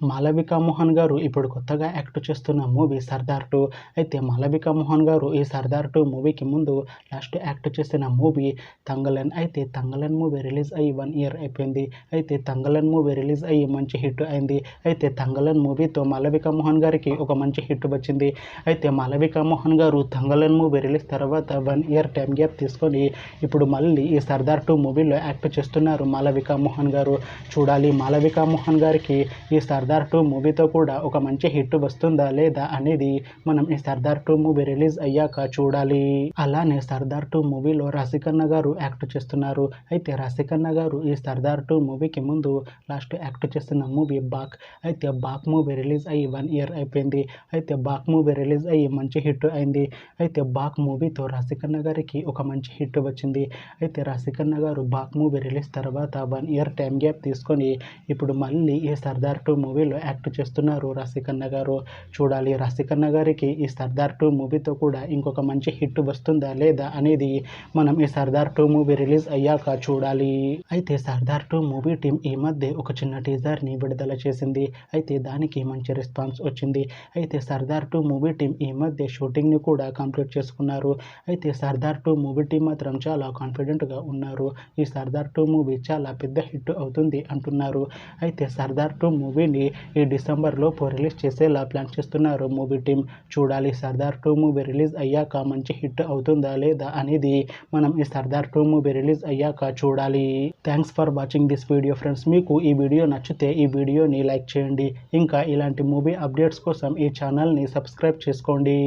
మాళవిక మోహన్ గారు ఇప్పుడు కొత్తగా యాక్ట్ చేస్తున్న మూవీ సర్దార్ 2. అయితే మాళవిక మోహన్ గారు ఈ సర్దార్ 2 మూవీకి ముందు లాస్ట్ యాక్ట్ చేసిన మూవీ తంగలన్. అయితే తంగలన్ మూవీ రిలీజ్ అయ్యి 1 ఇయర్ అయిపోయింది. అయితే తంగలన్ మూవీ రిలీజ్ అయ్యి మంచి హిట్ అయింది. అయితే తంగలన్ మూవీతో మాళవిక మోహన్ గారికి ఒక మంచి హిట్ వచ్చింది. అయితే మాళవిక మోహన్ గారు తంగలన్ మూవీ రిలీజ్ తర్వాత 1 ఇయర్ టైం గ్యాప్ తీసుకొని ఇప్పుడు మళ్ళీ ఈ సర్దార్ 2 మూవీలో యాక్ట్ చేస్తున్నారు మాళవిక మోహన్ గారు. చూడాలి మాళవిక మోహన్ గారికి ఈ సర్దార్ 2 మూవీతో కూడా ఒక మంచి హిట్ వస్తుందా లేదా అనేది మనం ఈ సర్దార్ 2 మూవీ రిలీజ్ అయ్యాక చూడాలి. అలానే సర్దార్ 2 మూవీలో రాశిఖన్నా గారు యాక్ట్ చేస్తున్నారు. అయితే రాశిఖన్నా గారు ఈ సర్దార్ 2 మూవీకి ముందు లాస్ట్ యాక్ట్ చేస్తున్న మూవీ బాక్. అయితే బాక్ మూవీ రిలీజ్ అయ్యి 1 ఇయర్ అయిపోయింది. అయితే బాక్ మూవీ రిలీజ్ అయ్యి మంచి హిట్ అయింది. అయితే బాక్ మూవీతో రాశిఖన్నా గారికి ఒక మంచి హిట్ వచ్చింది. అయితే రాశిఖన్నా గారు బాక్ మూవీ రిలీజ్ తర్వాత 1 ఇయర్ టైం గ్యాప్ తీసుకొని ఇప్పుడు మళ్ళీ ఈ సర్దార్ 2 మూవీలో యాక్ట్ చేస్తున్నారు రాశిఖన్నా గారు. చూడాలి రాశిఖన్నా గారికి ఈ సర్దార్ 2 మూవీతో కూడా ఇంకొక మంచి హిట్ వస్తుందా లేదా అనేది మనం ఈ సర్దార్ 2 మూవీ రిలీజ్ అయ్యాక చూడాలి. అయితే సర్దార్ 2 మూవీ టీం ఈ మధ్య ఒక చిన్న టీజర్ని విడుదల చేసింది. అయితే దానికి మంచి రెస్పాన్స్ వచ్చింది. అయితే సర్దార్ 2 మూవీ టీం ఈ మధ్య షూటింగ్ని కూడా కంప్లీట్ చేసుకున్నారు. అయితే సర్దార్ 2 మూవీ టీం మాత్రం చాలా కాన్ఫిడెంట్గా ఉన్నారు. ఈ సర్దార్ 2 మూవీ చాలా పెద్ద హిట్ అవుతుంది అంటున్నారు. అయితే సర్దార్ 2 మూవీని ఈ డిసెంబర్లోపు రిలీజ్ చేసేలా ప్లాన్ చేస్తున్నారు మూవీ టీం. చూడాలి సర్దార్ 2 మూవీ రిలీజ్ అయ్యాక మంచి హిట్ అవుతుందా లేదా అనేది మనం ఈ సర్దార్ 2 మూవీ రిలీజ్ అయ్యాక చూడాలి. Thanks for watching this video friends. మీకు ఈ వీడియో నచ్చితే ఈ వీడియోని లైక్ చేయండి. ఇంకా ఇలాంటి మూవీ అప్డేట్స్ కోసం ఈ ఛానల్ని సబ్స్క్రైబ్ చేసుకోండి.